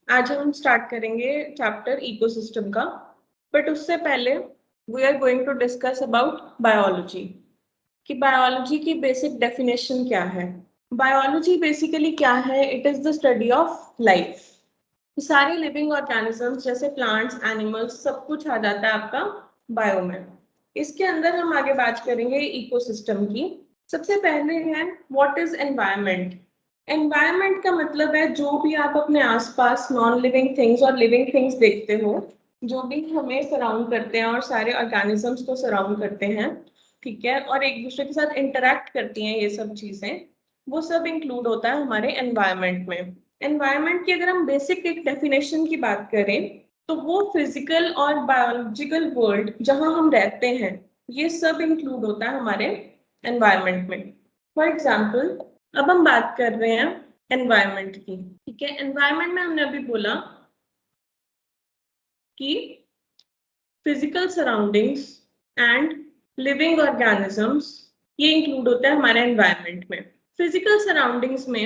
आज हम स्टार्ट करेंगे चैप्टर इकोसिस्टम का, बट उससे पहले we are going to discuss about biology कि बायोलॉजी की बेसिक डेफिनेशन क्या है। बायोलॉजी बेसिकली क्या है? It is the study of life. सारे लिविंग ऑर्गेनिजम्स जैसे प्लांट्स, एनिमल्स, सब कुछ आ जाता है आपका बायो में। इसके अंदर हम आगे बात करेंगे इकोसिस्टम की। सबसे पहले है व्हाट इज एनवायरनमेंट। एनवायरनमेंट का मतलब है जो भी आप अपने आसपास नॉन लिविंग थिंग्स और लिविंग थिंग्स देखते हो, जो भी हमें सराउंड करते हैं और सारे ऑर्गेनिजम्स को सराउंड करते हैं, ठीक है, और एक दूसरे के साथ इंटरेक्ट करती हैं, ये सब चीजें, वो सब इंक्लूड होता है हमारे एनवायरनमेंट में। एनवायरनमेंट की अगर हम बेसिक एक डेफिनेशन की बात करें तो वो फिजिकल और बायोलॉजिकल वर्ल्ड जहां हम रहते हैं, ये सब इंक्लूड होता है हमारे एनवायरनमेंट में। फॉर एग्जाम्पल, अब हम बात कर रहे हैं एनवायरनमेंट की, ठीक है। एनवायरनमेंट में हमने अभी बोला कि physical surroundings and living organisms, ये इंक्लूड होता है हमारे एनवायरनमेंट में। फिजिकल सराउंडिंग्स में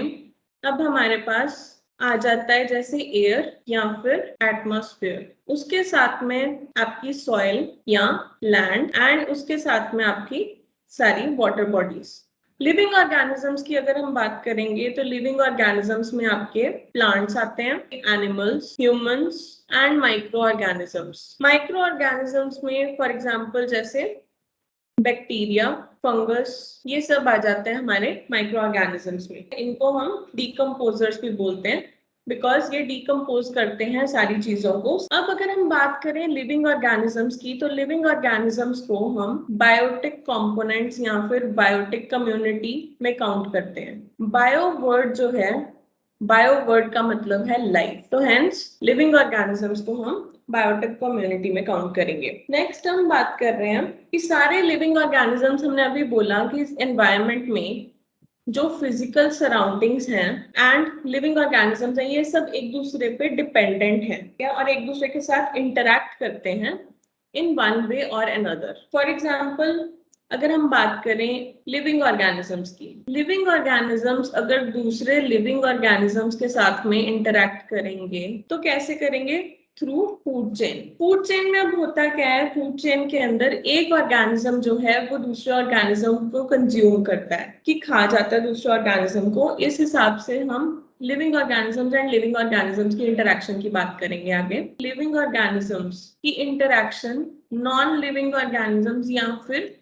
अब हमारे पास आ जाता है जैसे एयर या फिर एटमॉस्फेयर, उसके साथ में आपकी सॉइल या लैंड, एंड उसके साथ में आपकी सारी वाटर बॉडीज। लिविंग ऑर्गेनिजम्स की अगर हम बात करेंगे तो लिविंग ऑर्गेनिजम्स में आपके प्लांट्स आते हैं, animals, humans and micro organisms. Micro organisms में फॉर एग्जांपल जैसे बैक्टीरिया, फंगस, ये सब आ जाते हैं हमारे माइक्रो ऑर्गेनिजम्स में। इनको हम डीकम्पोजर्स भी बोलते हैं बिकॉज ये डीकम्पोज करते हैं सारी चीजों को। अब अगर हम बात करें लिविंग ऑर्गेनिजम्स की तो लिविंग ऑर्गेनिजम्स को हम बायोटिक कंपोनेंट्स या फिर बायोटिक कम्युनिटी में काउंट करते हैं। बायो वर्ड जो है, बायो वर्ड का मतलब है लाइफ, तो हेंस लिविंग ऑर्गेनिजम्स को हम बायोटिक कम्युनिटी में काउंट करेंगे। नेक्स्ट हम बात कर रहे हैं कि सारे लिविंग ऑर्गेनिजम्स, हमने अभी बोला कि इस एनवायरनमेंट में जो फिजिकल सराउंडिंग्स हैं एंड लिविंग ऑर्गेनिजम्स हैं, ये सब एक दूसरे पे डिपेंडेंट हैं क्या, और एक दूसरे के साथ इंटरैक्ट करते हैं इन वन वे और अनदर। फॉर एग्जाम्पल, अगर हम बात करें लिविंग ऑर्गेनिजम्स की, लिविंग ऑर्गेनिजम्स अगर दूसरे लिविंग ऑर्गेनिजम्स के साथ में इंटरैक्ट करेंगे तो कैसे करेंगे? Through food chain. Food chain में अब होता क्या है, फूड चेन के अंदर एक ऑर्गेनिज्म जो है वो दूसरे ऑर्गेनिज्म को कंज्यूम करता है, कि खा जाता है दूसरे ऑर्गेनिज्म को। इस हिसाब से हम living organisms and living organisms की इंटरेक्शन की बात करेंगे आगे। लिविंग ऑर्गेनिजम्स की इंटरेक्शन नॉन लिविंग ऑर्गेनिजम्स या फिर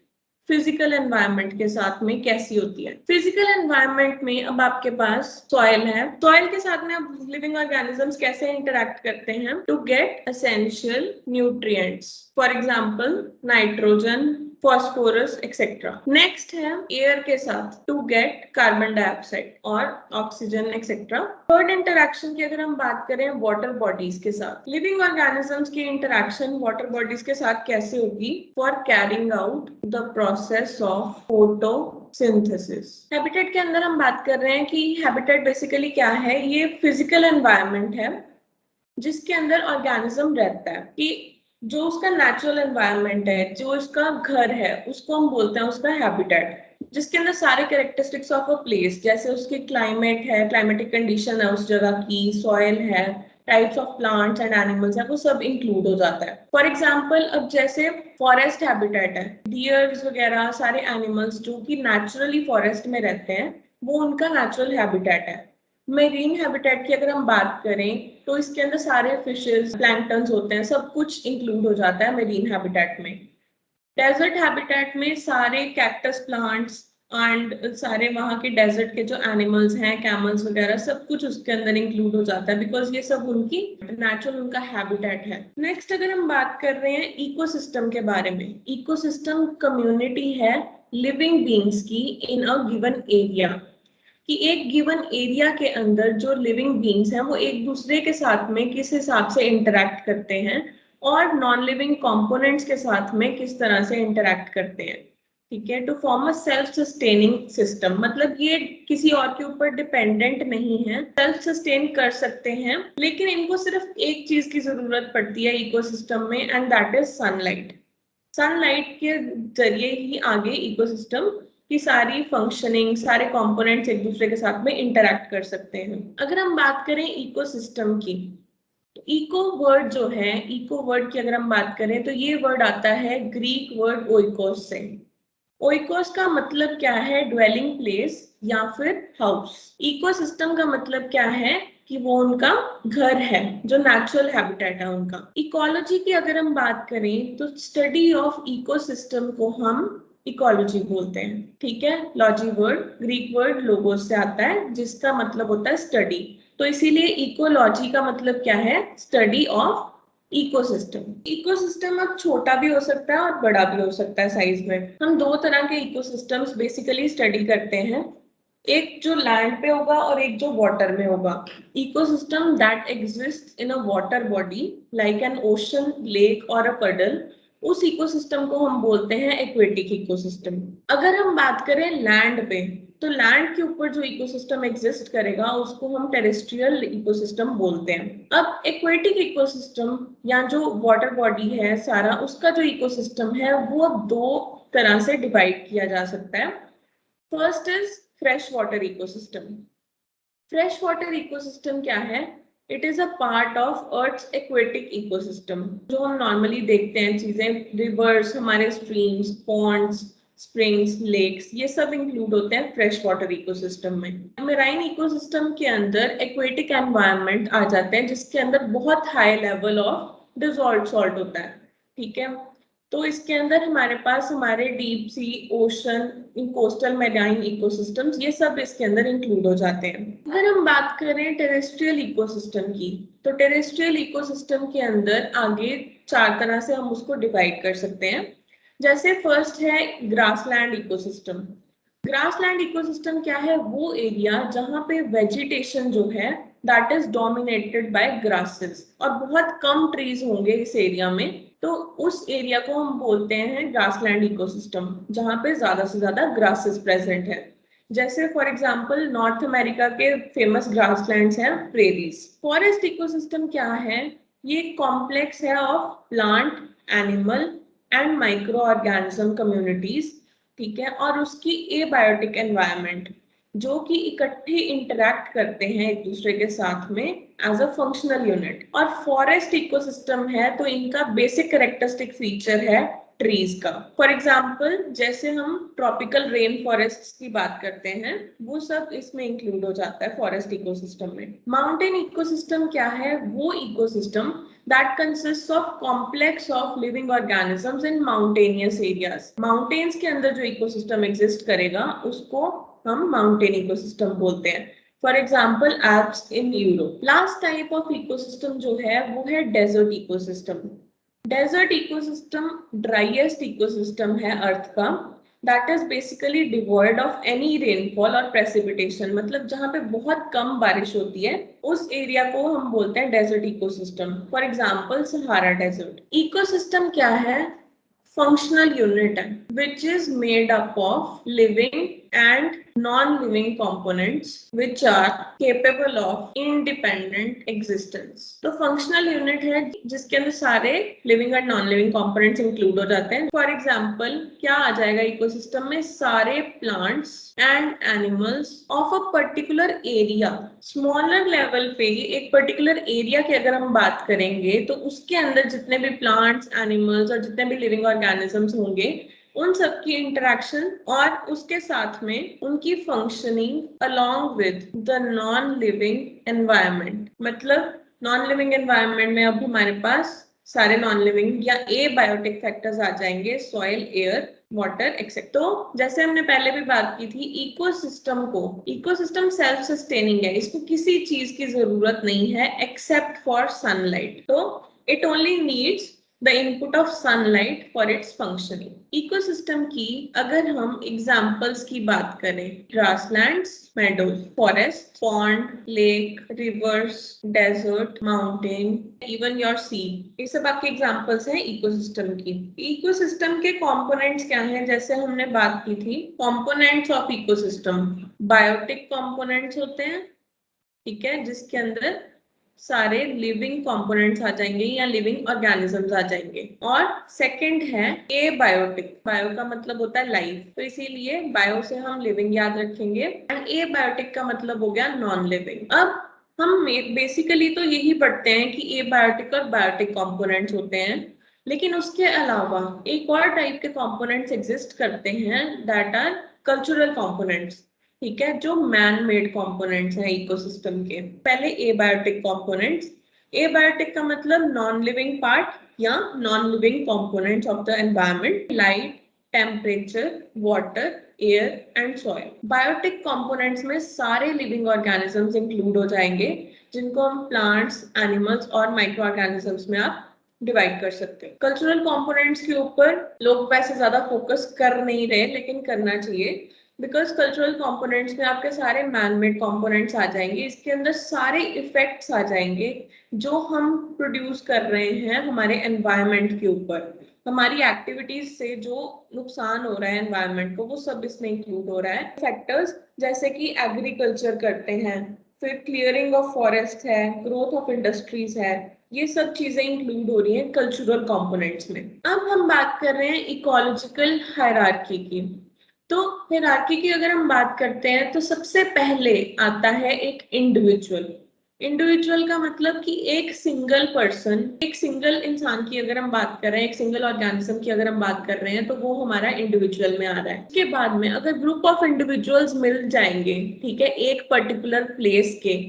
फिजिकल एनवायरनमेंट के साथ में कैसी होती है? फिजिकल एनवायरनमेंट में अब आपके पास सॉइल है, सॉइल के साथ में अब लिविंग ऑर्गेनिजम्स कैसे इंटरैक्ट करते हैं? To get essential nutrients, for example nitrogen, phosphorus etcetera. Next है एयर के साथ, टू गेट कार्बन डाइऑक्साइड और ऑक्सीजन एक्सेट्रा। थर्ड इंटरैक्शन की अगर हम बात करें वाटर बॉडीज के साथ, लिविंग ऑर्गेनिजम्स की इंटरैक्शन वाटर बॉडीज के साथ कैसे होगी? For carrying out the process of photosynthesis. Habitat के अंदर हम बात कर रहे हैं कि हैबिटेट बेसिकली क्या है? ये फिजिकल एनवायरनमेंट है जिसके अंदर ऑर्गेनिज्म रहता है, कि जो उसका नेचुरल एनवायरनमेंट है, जो इसका घर है, उसको हम बोलते हैं उसका हैबिटेट, जिसके अंदर सारे कैरेक्टरिस्टिक्स ऑफ अ प्लेस, जैसे उसकी क्लाइमेट है, क्लाइमेटिक कंडीशन है उस जगह की, सॉइल है, types of plants and animals है, वो सब इंक्लूड हो जाता है। फॉर एग्जाम्पल, अब जैसे फॉरेस्ट हैबिटेट है, डियर्स वगैरह सारे एनिमल्स जो कि नेचुरली फॉरेस्ट में रहते हैं, वो उनका नेचुरल हैबिटेट है। मेरीन हैबिटेट की अगर हम बात करें तो इसके अंदर सारे फिशेस, प्लैंक्टन्स होते हैं, सब कुछ इंक्लूड हो जाता है मेरीन हैबिटेट में। डेजर्ट हैबिटेट में सारे कैक्टस प्लांट्स एंड सारे वहाँ के डेजर्ट के जो एनिमल्स हैं, कैमल्स वगैरह, सब कुछ उसके अंदर इंक्लूड हो जाता है बिकॉज ये सब उनकी नेचुरल उनका हैबिटेट है। नेक्स्ट अगर हम बात कर रहे हैं इकोसिस्टम के बारे में, इकोसिस्टम कम्युनिटी है लिविंग बीइंग्स की इन अ गिवन एरिया, कि एक गिवन एरिया के अंदर जो लिविंग बीइंग्स हैं वो एक दूसरे के साथ में किस हिसाब से इंटरैक्ट करते हैं और नॉन लिविंग कंपोनेंट्स के साथ में किस तरह से इंटरैक्ट करते हैं, ठीक है। To form a self sustaining system, मतलब ये किसी और के ऊपर डिपेंडेंट नहीं है, सेल्फ सस्टेन कर सकते हैं, लेकिन इनको सिर्फ एक चीज की जरूरत पड़ती है इकोसिस्टम में, and that is sunlight. Sunlight के जरिए ही आगे इकोसिस्टम की सारी फंक्शनिंग, सारे कंपोनेंट्स एक दूसरे के साथ में इंटरैक्ट कर सकते हैं। अगर हम बात करें इकोसिस्टम की इको वर्ड जो है, इको वर्ड की अगर हम बात करें तो ये वर्ड आता है ग्रीक वर्ड ओइकोस से। ओइकोस का मतलब क्या है? ड्वेलिंग प्लेस या फिर हाउस। इकोसिस्टम का मतलब क्या है? कि वो उनका घर है, जो नेचुरल हैबिटेट है उनका। इकोलॉजी की अगर हम बात करें तो स्टडी ऑफ इकोसिस्टम को हम इकोलॉजी बोलते हैं। ठीक है, logy word Greek word logos से आता है, जिसका मतलब होता है स्टडी। तो इसीलिए इकोलॉजी का मतलब क्या है? Study of ecosystem. इकोसिस्टम अब छोटा भी हो सकता है और बड़ा भी हो सकता है साइज में। हम दो तरह के इकोसिस्टम्स बेसिकली स्टडी करते हैं, एक जो लैंड पे होगा और एक जो वाटर में होगा। Ecosystem that exist in a water body like an ocean, lake और अ पडल, उस इकोसिस्टम को हम बोलते हैं एक्वेटिक इकोसिस्टम। अगर हम बात करें लैंड पे, तो लैंड के ऊपर जो इकोसिस्टम एग्जिस्ट करेगा उसको हम टेरेस्ट्रियल इकोसिस्टम बोलते हैं। अब एक्वेटिक इकोसिस्टम या जो वाटर बॉडी है सारा, उसका जो इकोसिस्टम है वो दो तरह से डिवाइड किया जा सकता है। First is fresh water ecosystem. Fresh water ecosystem क्या है? It is a part of earth aquatic ecosystem. जो हम नॉर्मली देखते हैं चीजें, रिवर्स, हमारे स्ट्रीम्स, पॉन्ड्स, स्प्रिंग्स, लेक्स, ये सब इंक्लूड होते हैं फ्रेश वाटर इकोसिस्टम में। मेराइन इकोसिस्टम के अंदर एक्वेटिक एनवायरनमेंट आ जाते हैं, जिसके अंदर बहुत high level of dissolved salt होता है। ठीक है, तो इसके अंदर हमारे पास हमारे deep sea, ocean, coastal marine ecosystems, ये सब इसके अंदर इंक्लूड हो जाते हैं। अगर हम बात करें टेरेस्ट्रियल इकोसिस्टम की, तो टेरेस्ट्रियल इकोसिस्टम के अंदर आगे चार तरह से हम उसको डिवाइड कर सकते हैं। जैसे फर्स्ट है ग्रासलैंड इकोसिस्टम। ग्रासलैंड इकोसिस्टम क्या है? वो एरिया जहां पे वेजिटेशन जो है that is dominated by grasses, और बहुत कम ट्रीज होंगे इस एरिया में, तो उस एरिया को हम बोलते हैं ग्रासलैंड इकोसिस्टम, जहां पे ज्यादा से ज्यादा ग्रासेस प्रेजेंट है। जैसे फॉर एग्जांपल नॉर्थ अमेरिका के फेमस ग्रासलैंड्स हैं प्रेरीज। फॉरेस्ट इकोसिस्टम क्या है? ये कॉम्प्लेक्स है of plant, animal and micro organism communities. ठीक है, और उसकी एबायोटिक एनवायरनमेंट, जो कि इकट्ठे इंटरैक्ट करते हैं एक दूसरे के साथ में एज अ फंक्शनल यूनिट। और फॉरेस्ट इकोसिस्टम है तो इनका बेसिक कैरेक्टरिस्टिक फीचर है ट्रीज का। फॉर एग्जाम्पल जैसे हम ट्रॉपिकल रेन फॉरेस्ट की बात करते हैं, वो सब इसमें इंक्लूड हो जाता है फॉरेस्ट इकोसिस्टम में। माउंटेन इकोसिस्टम क्या है? वो ecosystem that consists of complex of living organisms in mountainous areas. Mountains के अंदर जो इकोसिस्टम एग्जिस्ट करेगा उसको हम माउंटेन इकोसिस्टम बोलते हैं। For example Alps in Europe. Last type of ecosystem जो है वो है desert ecosystem. Desert ecosystem driest ecosystem है अर्थ का, that is basically devoid of any rainfall और प्रेसिपिटेशन, मतलब जहां पे बहुत कम बारिश होती है उस एरिया को हम बोलते हैं desert ecosystem. For example Sahara desert. Ecosystem क्या है? फंक्शनल यूनिट है which is made up of living and non-living components which are capable of independent existence। तो फंक्शनल यूनिट है जिसके अंदर सारे living and non living components include हो जाते हैं। फॉर एग्जांपल क्या आ जाएगा इकोसिस्टम में? सारे plants and animals of a particular area. Smaller level पे एक पर्टिकुलर एरिया की अगर हम बात करेंगे तो उसके अंदर जितने भी प्लांट्स, एनिमल्स और जितने भी लिविंग ऑर्गेनिजम्स होंगे, उन सबकी इंटरेक्शन और उसके साथ में उनकी functioning along with the non living environment. मतलब नॉन लिविंग एनवायरनमेंट में अब हमारे पास सारे नॉन लिविंग या ए बायोटिक फैक्टर्स आ जाएंगे, सॉइल, एयर, वाटर एक्सेप्ट। तो जैसे हमने पहले भी बात की थी, इकोसिस्टम सेल्फ सस्टेनिंग है, इसको किसी चीज की जरूरत नहीं है एक्सेप्ट फॉर सनलाइट। तो it only needs the input of sunlight for its functioning. Ecosystem की अगर हम एग्जांपल्स की बात करें, grasslands, meadows, forest, pond, lake, rivers, desert, mountain, even your sea, ये सब आपके एग्जांपल्स हैं इकोसिस्टम की। इकोसिस्टम के कंपोनेंट्स क्या हैं? जैसे हमने बात की थी components of ecosystem, biotic components होते हैं, ठीक है, जिसके अंदर सारे लिविंग कंपोनेंट्स आ जाएंगे या लिविंग ऑर्गेनिजम्स आ जाएंगे। और सेकंड है एबायोटिक। बायो का मतलब होता है लाइफ, तो इसीलिए बायो से हम लिविंग याद रखेंगे, एंड एबायोटिक का मतलब हो गया नॉन लिविंग। अब हम बेसिकली तो यही पढ़ते हैं कि एबायोटिक और बायोटिक कंपोनेंट्स होते हैं, लेकिन उसके अलावा एक और टाइप के कंपोनेंट्स एग्जिस्ट करते हैं दैट आर कल्चरल कंपोनेंट्स, ठीक है, जो मैन मेड कंपोनेंट्स हैं इकोसिस्टम के। पहले एबायोटिक कंपोनेंट्स। एबायोटिक का मतलब नॉन लिविंग पार्ट या non living components of the environment, light, temperature, water, air and soil. Biotic components में सारे लिविंग ऑर्गेनिजम्स इंक्लूड हो जाएंगे, जिनको हम प्लांट्स, एनिमल्स और माइक्रो ऑर्गेनिजम्स में आप डिवाइड कर सकते हैं। कल्चरल कंपोनेंट्स के ऊपर लोग वैसे ज्यादा फोकस कर नहीं रहे, लेकिन करना चाहिए, बिकॉज कल्चरल कंपोनेंट्स में आपके सारे मैन मेड कंपोनेंट्स आ जाएंगे। इसके अंदर सारे इफेक्ट्स आ जाएंगे जो हम प्रोड्यूस कर रहे हैं हमारे एनवायरनमेंट के ऊपर, हमारी एक्टिविटीज से जो नुकसान हो रहा है एनवायरनमेंट को, वो सब इसमें इंक्लूड हो रहा है। फैक्टर्स जैसे कि एग्रीकल्चर करते हैं, फिर क्लियरिंग ऑफ फॉरेस्ट है, ग्रोथ ऑफ इंडस्ट्रीज है, ये सब चीजें इंक्लूड हो रही हैं कल्चरल कंपोनेंट्स में। अब हम बात कर रहे हैं इकोलॉजिकल हायरार्की की। तो हायरार्की की अगर हम बात करते हैं तो सबसे पहले आता है एक इंडिविजुअल। इंडिविजुअल का मतलब कि एक सिंगल पर्सन, एक सिंगल इंसान की अगर हम बात कर रहे हैं, एक सिंगल ऑर्गेनिज्म की अगर हम बात कर रहे हैं, तो वो हमारा इंडिविजुअल में आ रहा है। उसके बाद में अगर ग्रुप ऑफ इंडिविजुअल्स मिल जाएंगे, ठीक है, एक पर्टिकुलर प्लेस के,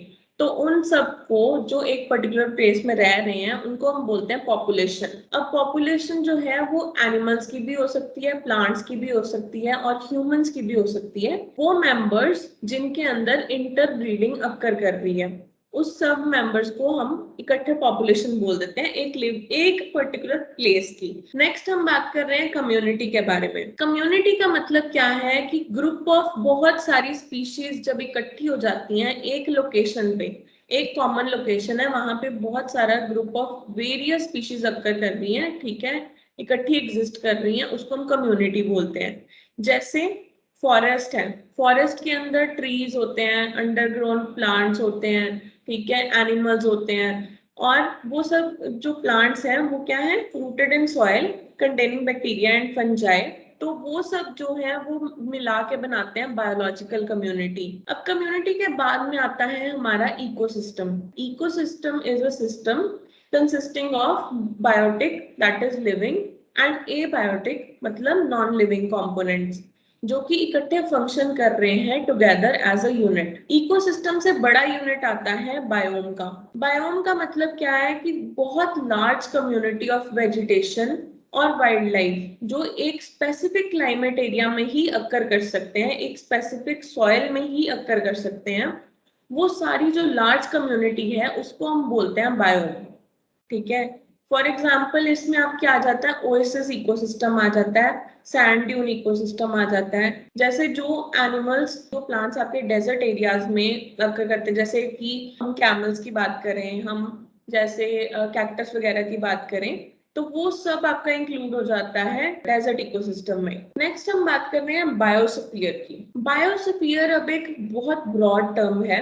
तो उन सबको जो एक पर्टिकुलर प्लेस में रह रहे हैं उनको हम बोलते हैं पॉपुलेशन। अब पॉपुलेशन जो है वो एनिमल्स की भी हो सकती है, प्लांट्स की भी हो सकती है और ह्यूमंस की भी हो सकती है। वो मेंबर्स जिनके अंदर इंटर ब्रीडिंग अक्कर कर रही है, उस सब मेंबर्स को हम इकट्ठे पॉपुलेशन बोल देते हैं, एक पर्टिकुलर प्लेस की। नेक्स्ट हम बात कर रहे हैं कम्युनिटी के बारे में। कम्युनिटी का मतलब क्या है कि ग्रुप ऑफ बहुत सारी स्पीशीज जब इकट्ठी हो जाती हैं एक लोकेशन पे, एक कॉमन लोकेशन है, वहां पे बहुत सारा group of various species occur कर रही है, ठीक है, इकट्ठी एग्जिस्ट कर रही है, उसको हम कम्युनिटी बोलते हैं। जैसे फॉरेस्ट है, फॉरेस्ट के अंदर ट्रीज होते हैं, अंडरग्राउंड प्लांट्स होते हैं, ठीक है, एनिमल्स होते हैं, और वो सब जो प्लांट्स हैं वो क्या है, rooted in soil containing bacteria and fungi. तो वो सब जो है वो मिला के बनाते हैं बायोलॉजिकल कम्युनिटी। अब कम्युनिटी के बाद में आता है हमारा ecosystem. Ecosystem is a system consisting of biotic that is living and abiotic मतलब नॉन लिविंग कंपोनेंट्स, जो कि इकट्ठे फंक्शन कर रहे हैं together as a unit. Ecosystem से बड़ा यूनिट आता है बायोम का। बायोम का मतलब क्या है कि बहुत लार्ज कम्युनिटी ऑफ वेजिटेशन और वाइल्ड लाइफ जो एक स्पेसिफिक क्लाइमेट एरिया में ही अक्कर कर सकते हैं, एक स्पेसिफिक सॉइल में ही अक्कर कर सकते हैं, वो सारी जो लार्ज कम्युनिटी है उसको हम बोलते हैं बायोम, ठीक है। फॉर एग्जाम्पल इसमें आप क्या आ जाता है, ओएसिस इकोसिस्टम आ जाता है, सैंड ड्यून इकोसिस्टम आ जाता है। जैसे जो एनिमल्स, जो प्लांट्स आपके डेजर्ट एरियाज में अक्कर करते हैं, जैसे कि हम कैमल्स की बात करें, हम जैसे कैक्टस वगैरह की बात करें, तो वो सब आपका इंक्लूड हो जाता है डेजर्ट इकोसिस्टम में। नेक्स्ट हम बात कर रहे हैं बायोस्फीयर की। बायोस्फीयर अब एक बहुत ब्रॉड टर्म है,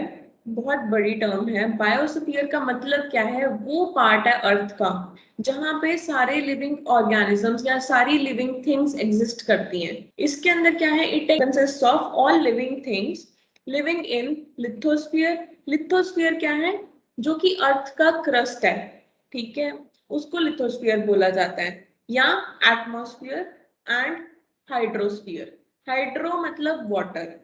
बहुत बड़ी टर्म है। बायोस्फीयर का मतलब क्या है, वो पार्ट है अर्थ का जहां पे सारे लिविंग ऑर्गेनिजम्स या सारी लिविंग थिंग्स एग्जिस्ट करती हैं। इसके अंदर क्या है, it consist of all living things living in lithosphere. Lithosphere क्या है, जो कि अर्थ का क्रस्ट है, ठीक है, उसको लिथोस्फीयर बोला जाता है, या एटमॉस्फेयर एंड हाइड्रोस्फीयर। हाइड्रो मतलब वाटर,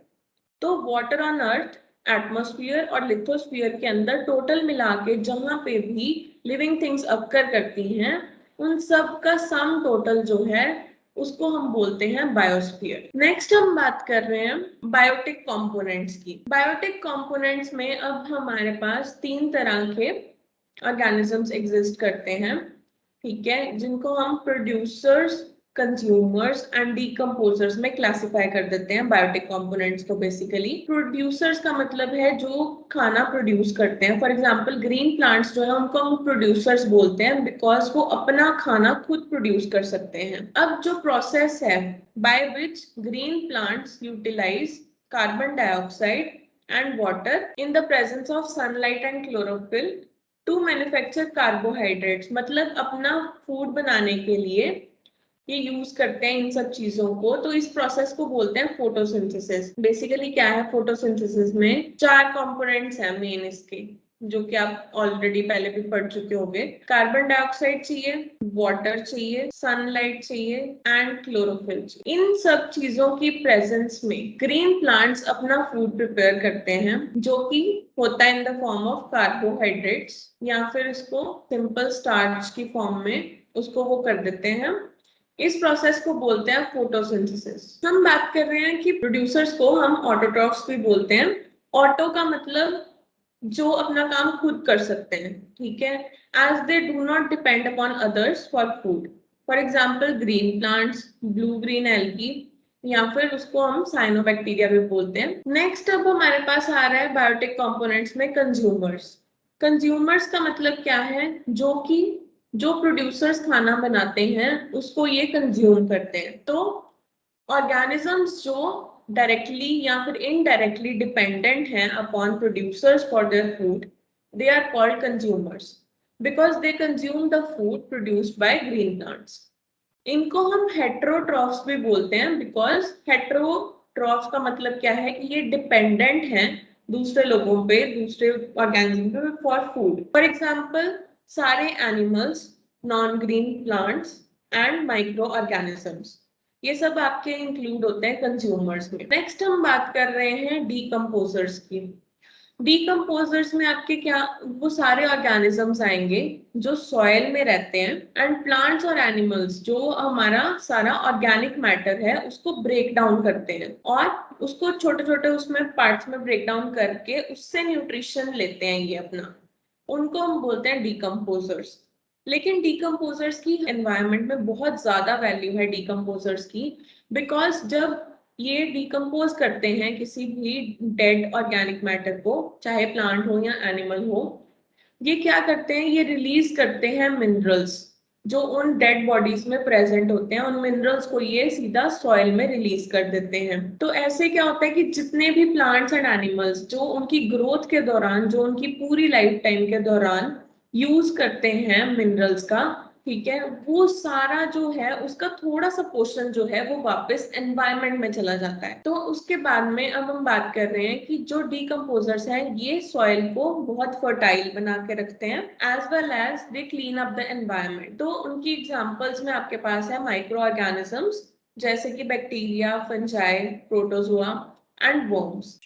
तो वाटर ऑन अर्थ, एटमॉस्फेयर और लिथोस्फीयर के अंदर टोटल मिला के जहां पे भी लिविंग थिंग्स अक्कर करती हैं, उन सब का सम टोटल जो है उसको हम बोलते हैं बायोस्फीयर। नेक्स्ट हम बात कर रहे हैं बायोटिक कंपोनेंट्स की। बायोटिक कंपोनेंट्स में अब हमारे पास 3 तरह के ऑर्गेनिजम्स एग्जिस्ट करते हैं, ठीक है, जिनको हम प्रोड्यूसर्स, कंज्यूमर्स एंड डिकम्पोजर्स में क्लासिफाई कर देते हैं बायोटिक कंपोनेंट्स को। बेसिकली प्रोड्यूसर्स का मतलब है जो खाना प्रोड्यूस करते हैं। फॉर एग्जांपल ग्रीन प्लांट्स जो है उनको हम प्रोड्यूसर्स बोलते हैं, बिकॉज वो अपना खाना खुद प्रोड्यूस कर सकते हैं। अब जो प्रोसेस है by which green plants utilise carbon dioxide and water in the presence of sunlight and chlorophyll to manufacture carbohydrates, मतलब अपना फूड बनाने के लिए ये यूज करते हैं इन सब चीजों को। तो इस प्रोसेस को बोलते हैं फोटोसिंथेसिस। बेसिकली क्या है फोटोसिंथेसिस में, 4 कंपोनेंट्स हैं मेन इसके, जो कि आप ऑलरेडी पहले भी पढ़ चुके होंगे। कार्बन डाइऑक्साइड चाहिए, वाटर चाहिए, सनलाइट चाहिए एंड क्लोरोफिल चाहिए। इन सब चीजों की प्रेजेंस में ग्रीन प्लांट्स अपना फूड प्रिपेयर करते हैं, जो कि होता है in the form of carbohydrates, या फिर इसको सिंपल स्टार्च की फॉर्म में उसको वो कर देते हैं। इस प्रोसेस को बोलते हैं फोटोसिंथेसिस। हम बात कर रहे हैं कि प्रोड्यूसर्स को हम ऑटोट्रॉफ्स भी बोलते हैं। ऑटो का मतलब जो अपना काम खुद कर सकते हैं, ठीक है, as they do not depend upon others for food. For example green plants, blue green algae, या फिर उसको हम साइनोबैक्टीरिया भी बोलते हैं। नेक्स्ट अब हमारे पास आ रहा है बायोटिक कंपोनेंट्स में कंज्यूमर्स। कंज्यूमर्स का मतलब क्या है? जो कि जो प्रोड्यूसर्स खाना बनाते हैं उसको ये कंज्यूम करते हैं। तो ऑर्गेनिजम्स जो डायरेक्टली या फिर इनडायरेक्टली डिपेंडेंट हैं upon producers for their food, they are called consumers because they consume the food produced by green plants. इनको हम हेट्रोट्रॉफ्स भी बोलते हैं बिकॉज हेट्रोट्रॉफ्स का मतलब क्या है कि ये डिपेंडेंट हैं दूसरे लोगों पे, दूसरे ऑर्गेनिज्म पे फॉर फूड। फॉर एग्जाम्पल सारे animals, non green plants and micro organisms, ये सब आपके इंक्लूड होते हैं कंज्यूमर्स में। नेक्स्ट हम बात कर रहे हैं डीकम्पोजर्स की। डीकम्पोजर्स में आपके क्या, वो सारे ऑर्गेनिजम्स आएंगे जो सॉइल में रहते हैं एंड प्लांट्स और एनिमल्स जो हमारा सारा ऑर्गेनिक मैटर है उसको ब्रेक डाउन करते हैं और उसको छोटे छोटे उसमें पार्ट्स में ब्रेक डाउन करके उससे न्यूट्रिशन लेते हैं ये अपना। उनको हम बोलते हैं डीकम्पोजर्स। लेकिन डीकम्पोजर्स की एनवायरनमेंट में बहुत ज्यादा वैल्यू है डीकम्पोजर्स की, बिकॉज जब ये डिकम्पोज करते हैं किसी भी डेड ऑर्गेनिक मैटर को, चाहे प्लांट हो या एनिमल हो, ये क्या करते हैं, ये रिलीज करते हैं मिनरल्स जो उन डेड बॉडीज में प्रेजेंट होते हैं। उन मिनरल्स को ये सीधा सॉइल में रिलीज कर देते हैं। तो ऐसे क्या होता है कि जितने भी प्लांट्स एंड एनिमल्स जो उनकी ग्रोथ के दौरान, जो उनकी पूरी लाइफ टाइम के दौरान यूज करते हैं मिनरल्स का, ठीक है, वो सारा जो है उसका थोड़ा सा पोर्शन जो है वो वापस एनवायरनमेंट में चला जाता है। तो उसके बाद में अब हम बात कर रहे हैं कि जो डीकम्पोजर्स हैं ये सॉइल को बहुत फर्टाइल बना के रखते हैं as well as they clean up the environment. तो उनकी एग्जांपल्स में आपके पास है माइक्रो ऑर्गेनिजम्स जैसे कि bacteria, fungi, protozoa and worms.